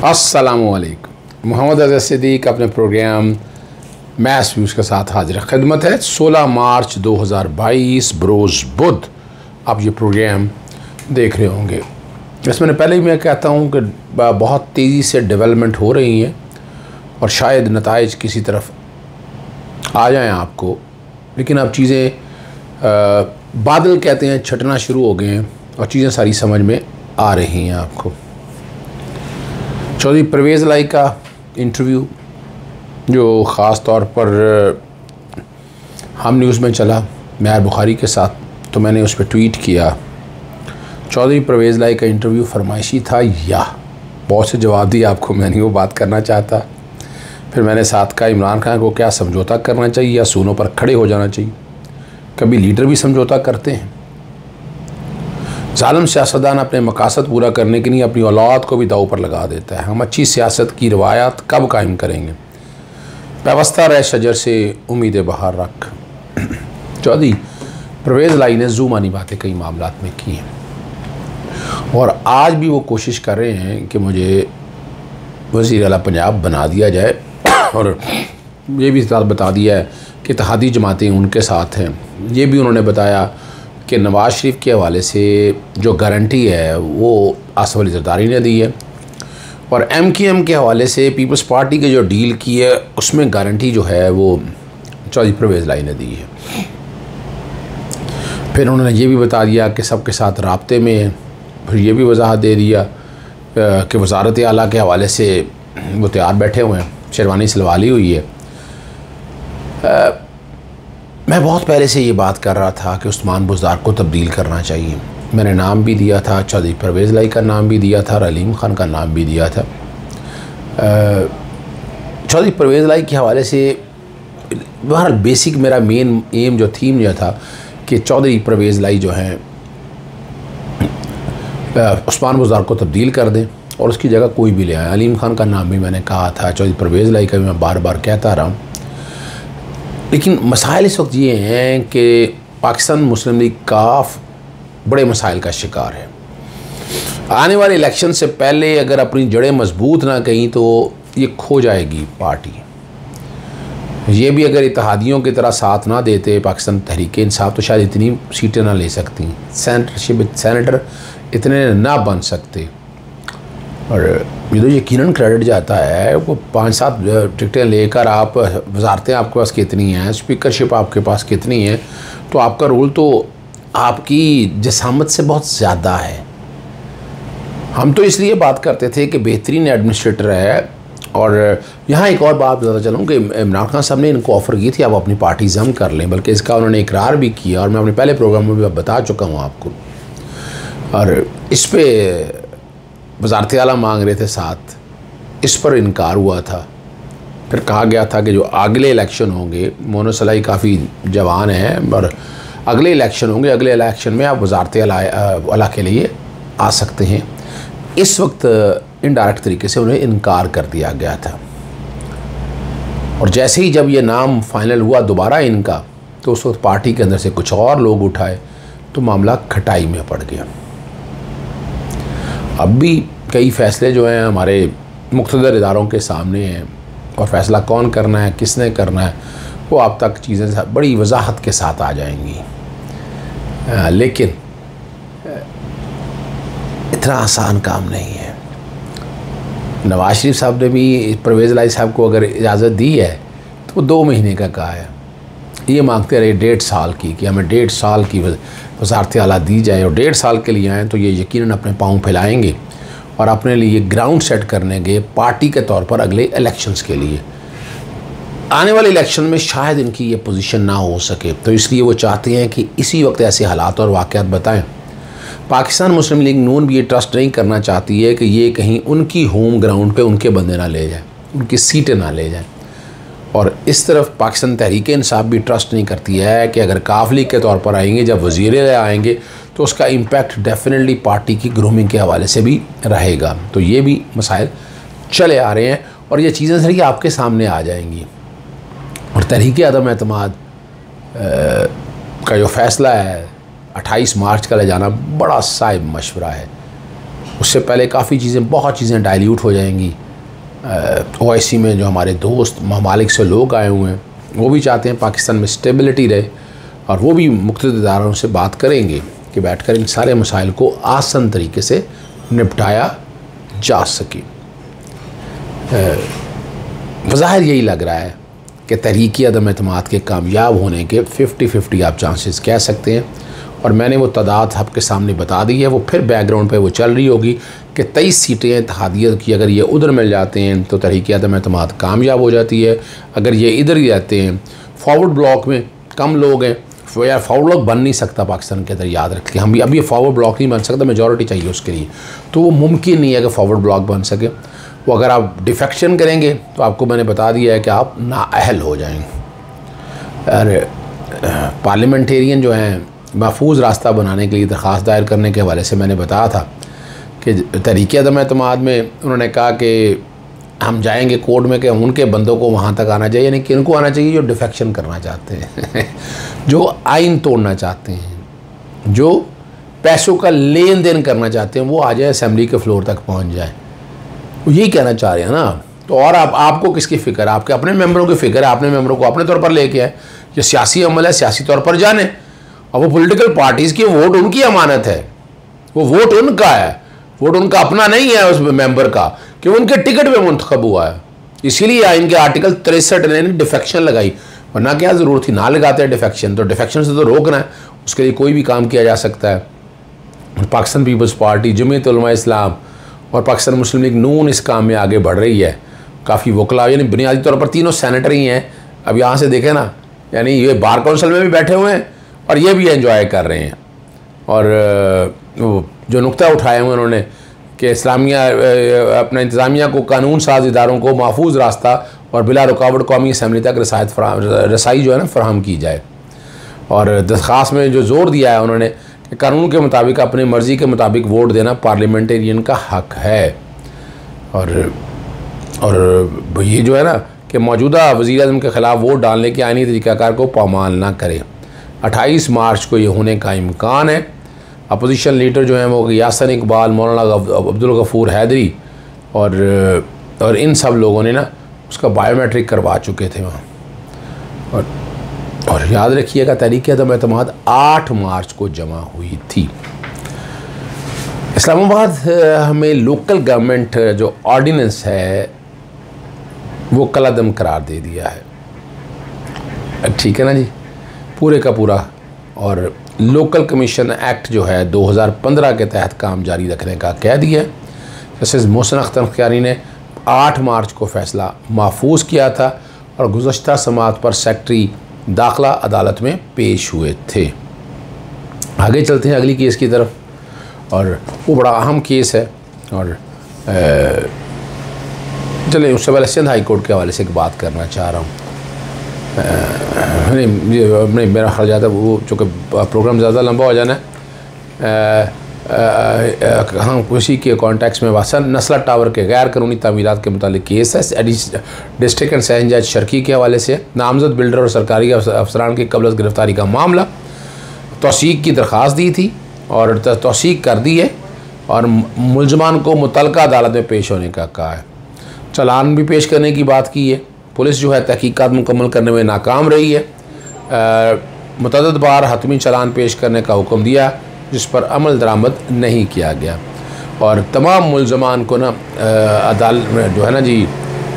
अस्सलामुअलैकुम। मोहम्मद अज़हर सिद्दीक़ अपने programme maths views के साथ हाजिर खिदमत है। 16 मार्च 2022 बरोज़ बुध आप ये प्रोग्राम देख रहे होंगे। इसमें पहले ही मैं कहता हूँ कि बहुत तेज़ी से डेवलपमेंट हो रही हैं और शायद नताइज किसी तरफ आ जाएं आपको, लेकिन अब चीज़ें बादल कहते हैं छटना शुरू हो गए हैं और चीज़ें सारी समझ में आ रही हैं आपको। चौधरी परवेज़ लाई का इंटरव्यू जो ख़ास तौर पर हम न्यूज़ में चला मैर बुखारी के साथ, तो मैंने उस पर ट्वीट किया, चौधरी परवेज़ लाई का इंटरव्यू फरमाइशी था या बहुत से जवाब दिए आपको, मैं नहीं वो बात करना चाहता। फिर मैंने साथ कहा इमरान खान को क्या समझौता करना चाहिए या सूनों पर खड़े हो जाना चाहिए। कभी लीडर भी समझौता करते हैं। ज़ालिम सियासतदान अपने मकासद पूरा करने के लिए अपनी औलाद को भी दाव पर लगा देता है। हम अच्छी सियासत की रवायात कब कायम करेंगे? व्यवस्था रह शजर से उम्मीद बहार रख। चौधरी परवेज़ लाई ने ज़ुबानी बातें कई मामलात में की हैं और आज भी वो कोशिश कर रहे हैं कि मुझे वज़ीर आला पंजाब बना दिया जाए और ये भी बता दिया है कि इत्तेहादी जमातें उनके साथ हैं। ये भी उन्होंने बताया कि नवाज़ शरीफ के हवाले से जो गारंटी है वो आसिफ अली ज़रदारी ने दी है और MKM के हवाले से पीपल्स पार्टी के जो डील की है उसमें गारंटी जो है वो चौधरी परवेज़ लाई ने दी है। फिर उन्होंने ये भी बता दिया कि सबके साथ राब्ते में है। फिर ये भी वजाहत दे दिया कि वज़ारत आला के हवाले से वो तैयार बैठे हुए हैं, शेरवानी सिलवाली हुई है। मैं बहुत पहले से ये बात कर रहा था कि उस्मान बुज़दार को तब्दील करना चाहिए। मैंने नाम भी दिया था, चौधरी परवेज़ लाई का नाम भी दिया था और अलीम ख़ान का नाम भी दिया था। चौधरी परवेज़ लाई के हवाले से बहरहाल बेसिक मेरा मेन एम जो थीम जो था कि चौधरी परवेज़ लाई जो हैं उस्मान बुज़दार को तब्दील कर दें और उसकी जगह कोई भी ले आए। अलीम ख़ान का नाम भी मैंने कहा था, चौधरी परवेज़ लाई का भी मैं बार बार कहता रहा हूँ। लेकिन मसाइल इस वक्त ये हैं कि पाकिस्तान मुस्लिम लीग काफ बड़े मसाइल का शिकार है। आने वाले इलेक्शन से पहले अगर अपनी जड़ें मजबूत ना कहीं तो ये खो जाएगी पार्टी। ये भी अगर इत्तेहादियों की तरह साथ ना देते पाकिस्तान तहरीक इंसाफ तो शायद इतनी सीटें ना ले सकती, सेनेटर इतने ना बन सकते। और ये तो यकीनन क्रेडिट जाता है, वो 5-7 टिकटें लेकर आप वजारतें आपके पास कितनी हैं, स्पीकरशिप आपके पास कितनी है, तो आपका रोल तो आपकी जसामत से बहुत ज़्यादा है। हम तो इसलिए बात करते थे कि बेहतरीन एडमिनिस्ट्रेटर है। और यहाँ एक और बात बताता चलूँ कि इमरान खान साहब ने इनको ऑफ़र की थी आप अपनी पार्टी जम कर लें, बल्कि इसका उन्होंने इकरार भी किया और मैं अपने पहले प्रोग्राम में भी बता चुका हूँ आपको। और इस पर वज़ारत आला मांग रहे थे साथ, इस पर इनकार हुआ था। फिर कहा गया था कि जो अगले इलेक्शन होंगे, मोनो सलाई काफ़ी जवान हैं और अगले इलेक्शन होंगे, अगले इलेक्शन में आप वज़ारत आला के लिए आ सकते हैं। इस वक्त इनडायरेक्ट तरीके से उन्हें इनकार कर दिया गया था और जैसे ही जब ये नाम फाइनल हुआ दोबारा इनका, तो उस वक्त पार्टी के अंदर से कुछ और लोग उठाए तो मामला खटाई में पड़ गया। अब भी कई फ़ैसले जो हैं हमारे मुक़्तदर इदारों के सामने हैं और फ़ैसला कौन करना है, किसने करना है, वो आप तक चीज़ें बड़ी वजाहत के साथ आ जाएंगी। लेकिन इतना आसान काम नहीं है। नवाज़ शरीफ साहब ने भी परवेज़ लाई साहब को अगर इजाज़त दी है तो वो 2 महीने का कहा है। ये मांगते रहे 1.5 साल की कि हमें 1.5 साल की वज़ारत आला दी जाए और 1.5 साल के लिए आएँ तो ये यकीनन अपने पाँव फैलाएंगे और अपने लिए ग्राउंड सेट करने गए पार्टी के तौर पर अगले इलेक्शंस के लिए। आने वाले इलेक्शन में शायद इनकी ये पोजीशन ना हो सके, तो इसलिए वो चाहते हैं कि इसी वक्त ऐसे हालात और वाक़यात बताएं। पाकिस्तान मुस्लिम लीग नून भी ये ट्रस्ट नहीं करना चाहती है कि ये कहीं उनकी होम ग्राउंड पे उनके बंदे ना ले जाएं, उनकी सीटें ना ले जाएं। और इस तरफ पाकिस्तान तहरीक इंसाफ भी ट्रस्ट नहीं करती है कि अगर काफ लीग के तौर पर आएंगे, जब वज़ीर आएंगे तो उसका इम्पैक्ट डेफिनेटली पार्टी की ग्रूमिंग के हवाले से भी रहेगा। तो ये भी मसाइल चले आ रहे हैं और ये चीज़ें सही आपके सामने आ जाएंगी। और तहरीक अदम एतमाद का जो फ़ैसला है 28 मार्च का ले जाना बड़ा साहिब मशवरा है। उससे पहले काफ़ी चीज़ें, बहुत चीज़ें डाइल्यूट हो जाएंगी। OIC में जो हमारे दोस्त ममालिक से लोग आए हुए हैं वो भी चाहते हैं पाकिस्तान में स्टेबिलिटी रहे, और वो भी मुख्तलिफ इदारों से बात करेंगे कि बैठकर इन सारे मसाइल को आसान तरीके से निपटाया जा सके। ज़ाहिर यही लग रहा है कि तहरीकी अदम एतमाद के कामयाब होने के 50-50 आप चांसेस कह सकते हैं, और मैंने वो तादाद आपके सामने बता दी है। वो फिर बैकग्राउंड पे वो चल रही होगी कि 23 सीटें इत्तेहादियत की अगर ये उधर मिल जाते हैं तो तहरीकी अदम एतमाद कामयाब हो जाती है। अगर ये इधर ही रहते हैं, फॉरवर्ड ब्लॉक में कम लोग हैं, यार फॉरवर्ड ब्लॉक बन नहीं सकता पाकिस्तान के अंदर, याद रखिए। हम भी अब ये फॉरवर्ड ब्लॉक नहीं बन सकता, मेजॉरिटी चाहिए उसके लिए, तो वो मुमकिन नहीं है कि फॉरवर्ड ब्लॉक बन सके। वो अगर आप डिफेक्शन करेंगे तो आपको मैंने बता दिया है कि आप नाअहल हो जाएंगे। अरे पार्लियामेंटेरियन जो हैं महफूज रास्ता बनाने के लिए दरख्वास्त दायर करने के हवाले से मैंने बताया था कि तहरीक अदम एतमाद में उन्होंने कहा कि हम जाएंगे कोर्ट में कि उनके बंदों को वहाँ तक आना चाहिए, यानी किनको आना चाहिए जो डिफेक्शन करना चाहते हैं जो आइन तोड़ना चाहते हैं, जो पैसों का लेन देन करना चाहते हैं, वो आ जाए असेंबली के फ्लोर तक पहुँच जाए। वो यही कहना चाह रहे हैं ना। तो और आपको किसकी फ़िक्र है? आपके अपने मेंबरों की फ़िक्र है, अपने मेंबरों को अपने तौर पर लेके आए। ये सियासी अमल है, सियासी तौर पर जाने। और वो पॉलिटिकल पार्टीज़ की वोट उनकी अमानत है, वो वोट उनका है, वोट उनका अपना नहीं है उस मेंबर का, कि उनके टिकट पे मुंतखब हुआ है। इसीलिए आइन के आर्टिकल 63 ने डिफेक्शन लगाई, वरना क्या ज़रूरत थी? ना लगाते हैं डिफेक्शन। तो डिफेक्शन से तो रोकना है, उसके लिए कोई भी काम किया जा सकता है। पाकिस्तान पीपल्स पार्टी, जमीयत उलमा इस्लाम और पाकिस्तान मुस्लिम लीग नून इस काम में आगे बढ़ रही है। काफ़ी वकला, यानी बुनियादी तौर पर तीनों सेनेटर ही हैं। अब यहाँ से देखें ना, यानी ये बार काउंसिल में भी बैठे हुए हैं और ये भी एंजॉय कर रहे हैं। और जो नुक्ता उठाए हुए उन्होंने कि इस्लामिया अपना इंतज़ामिया को कानून साज इदारों को महफूज रास्ता और बिला रुकावट कौमी असम्बली तक रसाई जो है ना फराहम की जाए। और दरख्वास्त में जो ज़ोर दिया है उन्होंने कि कानून के मुताबिक अपनी मर्ज़ी के मुताबिक वोट देना पार्लियामेंटेरियन का हक़ है। और ये जो है ना कि मौजूदा वज़ीर आज़म के ख़िलाफ़ वोट डालने के आईनी तरीक़ाकार को पामाल ना करे। 28 मार्च को ये होने का इम्कान है। अपोजिशन लीडर जो हैं वो यासिन इकबाल, मौलाना अब्दुल गफूर हैदरी और इन सब लोगों ने ना उसका बायोमेट्रिक करवा चुके थे वहाँ। और याद रखिएगा तहरीक अदम एतमाद 8 मार्च को जमा हुई थी। इस्लामाबाद हमें लोकल गवर्नमेंट जो ऑर्डिनेंस है वो कलअदम करार दे दिया है, ठीक है ना जी, पूरे का पूरा। और लोकल कमीशन एक्ट जो है 2015 के तहत काम जारी रखने का कह दिया। जस्टिस मोहसिन अख्तर ख्यारी ने 8 मार्च को फ़ैसला महफूज किया था और गुज़श्ता समात पर सेक्रेटरी दाखिला अदालत में पेश हुए थे। आगे चलते हैं अगली केस की तरफ, और वो बड़ा अहम केस है। और चलिए उससे पहले सिंध हाई कोर्ट के हवाले से एक बात करना चाह रहा हूँ। नहीं, मेरा ख्याल जाता है वो चूँकि प्रोग्राम ज़्यादा लंबा हो जाना है, हाँ उसी के कॉन्टेक्स्ट में वासन नस्ला टावर के गैर कानूनी तामीरात के मुतालिक केस है। डिस्ट्रिक्ट एंड सेशन जज शर्की के हवाले से नामजद बिल्डर और सरकारी अफसरान की कबल गिरफ्तारी का मामला, तौसीक की दरख्वास्त दी थी और तौसीक कर दी है और मुलजमान को मुतलका अदालत में पेश होने का कहा है। चालान भी पेश करने की बात की है। पुलिस जो है तहकीकात मुकम्मल करने में नाकाम रही है। मुतअद्दिद बार हतमी चालान पेश करने का हुक्म दिया जिस पर अमल दरामद नहीं किया गया। और तमाम मुलजमान को ना अदालत में जो है ना जी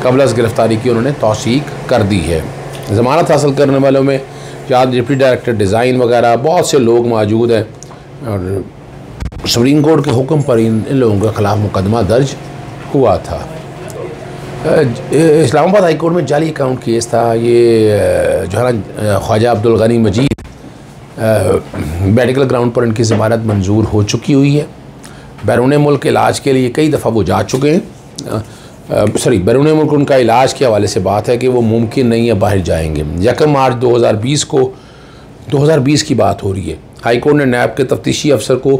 कबल गिरफ्तारी की उन्होंने तौसीक कर दी है। ज़मानत हासिल करने वालों में याद डिप्टी डायरेक्टर डिज़ाइन वगैरह बहुत से लोग मौजूद हैं। और सुप्रीम कोर्ट के हुक्म पर इन लोगों के ख़िलाफ़ मुकदमा दर्ज हुआ था। इस्लामाबाद हाई कोर्ट में जाली अकाउंट केस था। ये जो है ना ख्वाजा अब्दुल गनी मजीद मेडिकल ग्राउंड पर इनकी ज़मानत मंजूर हो चुकी हुई है। बैरून मुल्क इलाज के लिए कई दफ़ा वो जा चुके हैं। बैरून मुल्क उनका इलाज के हवाले से बात है कि वो मुमकिन नहीं है बाहर जाएंगे। 1 मार्च 2020 की बात हो रही है। हाई कोर्ट ने नैब के तफ्तीशी अफसर को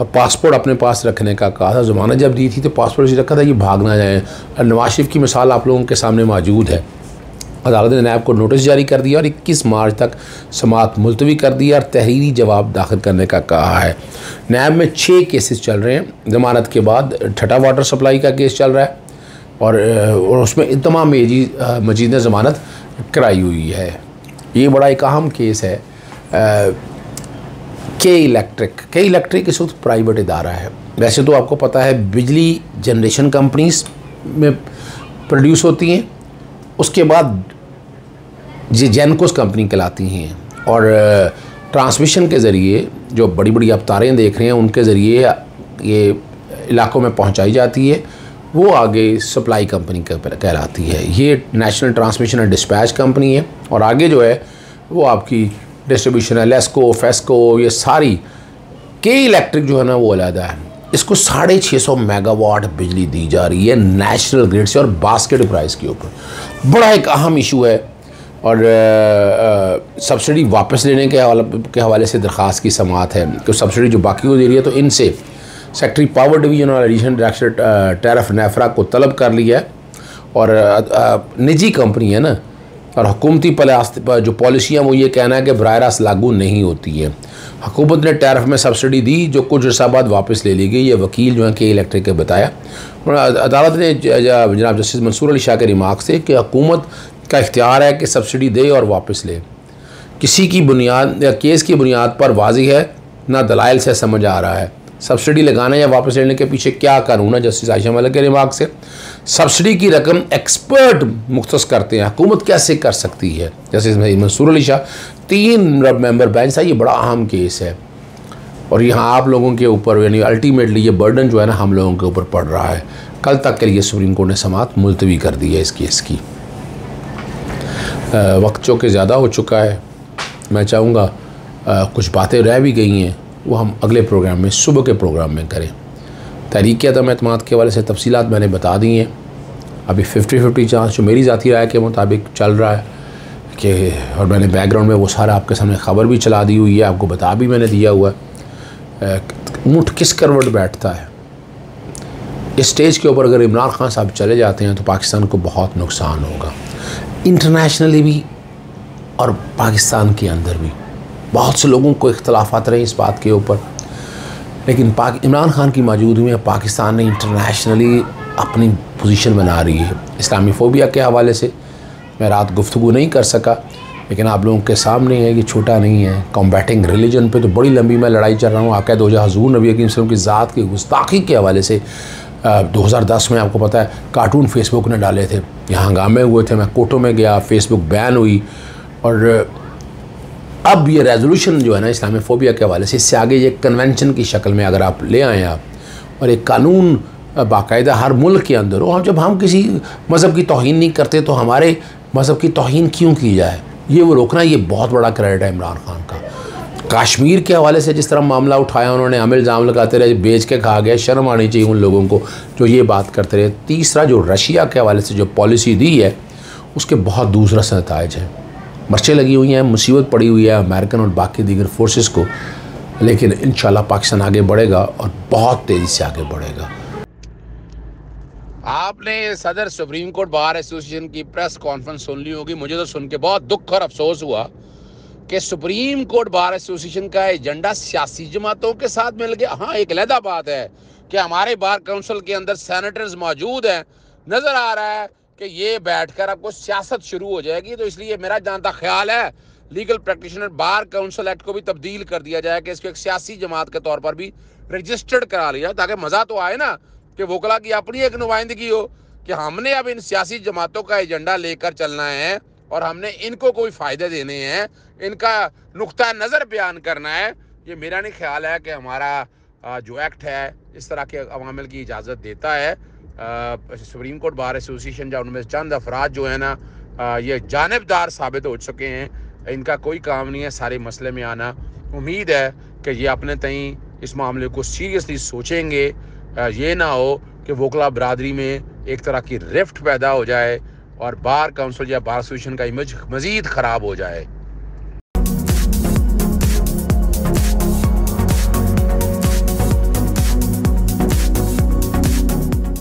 पासपोर्ट अपने पास रखने का कहा था। ज़मानत जब दी थी तो पासपोर्ट इसी रखा था, ये भाग ना जाए। नवाज शरीफ की मिसाल आप लोगों के सामने मौजूद है। अदालत ने नैब को नोटिस जारी कर दिया और 21 मार्च तक समाअत मुलतवी कर दिया और तहरीरी जवाब दाखिल करने का कहा है। नैब में 6 केसेस चल रहे हैं। ज़मानत के बाद ठट्टा वाटर सप्लाई का केस चल रहा है और उसमें तमाम मजीद ने ज़मानत कराई हुई है। ये बड़ा एक अहम केस है। के इलेक्ट्रिक इस वक्त प्राइवेट इदारा है। वैसे तो आपको पता है बिजली जनरेशन कंपनीज में प्रोड्यूस होती हैं, उसके बाद ये जेनकोस कंपनी कहलाती हैं और ट्रांसमिशन के ज़रिए जो बड़ी बड़ी आप तारें देख रहे हैं उनके ज़रिए ये इलाकों में पहुंचाई जाती है, वो आगे सप्लाई कंपनी कहलाती है। ये national transmission and dispatch company है और आगे जो है वो आपकी डिस्ट्रीब्यूशन है, लेस्को, फेस्को, ये सारी। के इलेक्ट्रिक जो है ना वो अलग है। इसको 650 मेगावाट बिजली दी जा रही है नेशनल ग्रिड से और बास्केट प्राइस के ऊपर। बड़ा एक अहम इशू है और सब्सिडी वापस लेने के हवाले से दरख्वास्त की समाअत है कि सब्सिडी जो बाकी को दे रही है तो इनसे सेक्रेटरी पावर डिवीजन और एडिशनल डायरेक्टर टैरिफ नेफ्रा को तलब कर लिया है। और निजी कंपनी है ना और हुकूमती जो पॉलिसियाँ वो ये कहना है कि बराह रास्त लागू नहीं होती है। हुकूमत ने टैरिफ में सब्सिडी दी जो कुछ अर्सा बाद वापस ले ली गई। ये वकील जो है के इलेक्ट्रिक के बताया। अदालत ने जनाब जस्टिस मंसूर अली शाह के रिमार्क्स थे कि हुकूमत का इख्तियार है कि सब्सिडी दे और वापस ले। किसी की बुनियाद या केस की बुनियाद पर वाज़ी है ना दलाइल से समझ आ रहा है सब्सिडी लगाने या वापस लेने के पीछे क्या कानून है। जस्टिस आयशा मलिक के रिमार्क से सब्सिडी की रकम एक्सपर्ट मुख्तस करते हैं, हुकूमत कैसे कर सकती है। Justice Mansoor Ali Shah 3 member bench था। ये बड़ा अहम केस है और यहाँ आप लोगों के ऊपर यानी अल्टीमेटली ये बर्डन जो है ना हम लोगों के ऊपर पड़ रहा है। कल तक के लिए सुप्रीम कोर्ट ने समाअत मुलतवी कर दी है इस केस की। वक्त चूँकि ज़्यादा हो चुका है, मैं चाहूँगा कुछ बातें रह भी गई हैं वो हम अगले प्रोग्राम में, सुबह के प्रोग्राम में करें। तहरीक अदम एतमाद के हवाले से तफसीलात मैंने बता दी हैं। अभी 50-50 चांस जो मेरी ज़ाती राय के मुताबिक चल रहा है कि, और मैंने बैकग्राउंड में वो सारा आपके सामने ख़बर भी चला दी हुई है, आपको बता भी मैंने दिया हुआ है ऊँट किस करवट बैठता है। इस स्टेज के ऊपर अगर इमरान खान साहब चले जाते हैं तो पाकिस्तान को बहुत नुकसान होगा, इंटरनेशनली भी और पाकिस्तान के अंदर भी। बहुत से लोगों को इख्तलाफात रहे इस बात के ऊपर, लेकिन इमरान खान की मौजूदगी में पाकिस्तान ने इंटरनेशनली अपनी पोजीशन बना रही है। इस्लामी फ़ोबिया के हवाले से मैं रात गुफ्तगू नहीं कर सका, लेकिन आप लोगों के सामने है कि छोटा नहीं है। कॉम्बैटिंग रिलीजन पे तो बड़ी लंबी मैं लड़ाई चल रहा हूँ। आक़ा दो जहां हुज़ूर नबी करीम सल्लल्लाहु अलैहि वसल्लम की ज़ात की गुस्ताखी के हवाले से 2010 में आपको पता है कार्टून फेसबुक ने डाले थे, यहाँ हंगामे हुए थे, मैं कोर्टों में गया, फेसबुक बैन हुई। और अब ये रेजोल्यूशन जो है ना इस्लामी फ़ोबिया के हवाले से, इससे आगे ये कन्वेंशन की शक्ल में अगर आप ले आएँ आप और एक कानून बाकायदा हर मुल्क के अंदर हो। जब हम किसी मज़हब की तौहीन नहीं करते तो हमारे मज़हब की तौहीन क्यों की जाए, ये वो रोकना, ये बहुत बड़ा क्रेडिट है इमरान खान का। कश्मीर के हवाले से जिस तरह मामला उठाया उन्होंने, हमें इल्ज़ाम लगाते रहे बेच के खा गया, शर्म आनी चाहिए उन लोगों को जो ये बात करते रहे। तीसरा जो रशिया के हवाले से जो पॉलिसी दी है उसके बहुत दूसरा नताइज है। मर्चें लगी हुई हैं, मुसीबत पड़ी हुई है अमेरिकन और बाकी दीगर फोर्सेस को, लेकिन इंशाल्लाह पाकिस्तान आगे बढ़ेगा और बहुत तेज़ी से आगे बढ़ेगा। आपने सदर सुप्रीम कोर्ट बार एसोसिएशन की प्रेस कॉन्फ्रेंस सुन ली होगी। मुझे तो सुन के बहुत दुख और अफसोस हुआ कि सुप्रीम कोर्ट बार एसोसिएशन का एजेंडा सियासी जमातों के साथ मिल गया। हाँ, एक अलहदा बात है कि हमारे बार काउंसिल के अंदर सेनेटर्स मौजूद हैं, नज़र आ रहा है कि ये बैठकर आपको सियासत शुरू हो जाएगी। तो इसलिए मेरा जानता ख्याल है legal practitioner bar council act को भी तब्दील कर दिया जाए कि इसको एक सियासी जमात के तौर पर भी रजिस्टर्ड करा लिया, ताकि मज़ा तो आए ना कि वकला की अपनी एक नुमाइंदगी हो कि हमने अब इन सियासी जमातों का एजेंडा लेकर चलना है और हमने इनको कोई फ़ायदे देने हैं, इनका नुक्ता नज़र बयान करना है। ये मेरा नहीं ख्याल है कि हमारा जो एक्ट है इस तरह के अवामिल की इजाज़त देता है। सुप्रीम कोर्ट बार एसोसिएशन या उनमें चंद अफराद जो है ना ये जानिबदार साबित हो चुके हैं, इनका कोई काम नहीं है सारे मसले में आना। उम्मीद है कि ये अपने तई इस मामले को सीरियसली सोचेंगे। ये ना हो कि वकला बरादरी में एक तरह की रिफ्ट पैदा हो जाए और बार काउंसिल या बार एसोसिएशन का इमेज मज़ीद ख़राब हो जाए।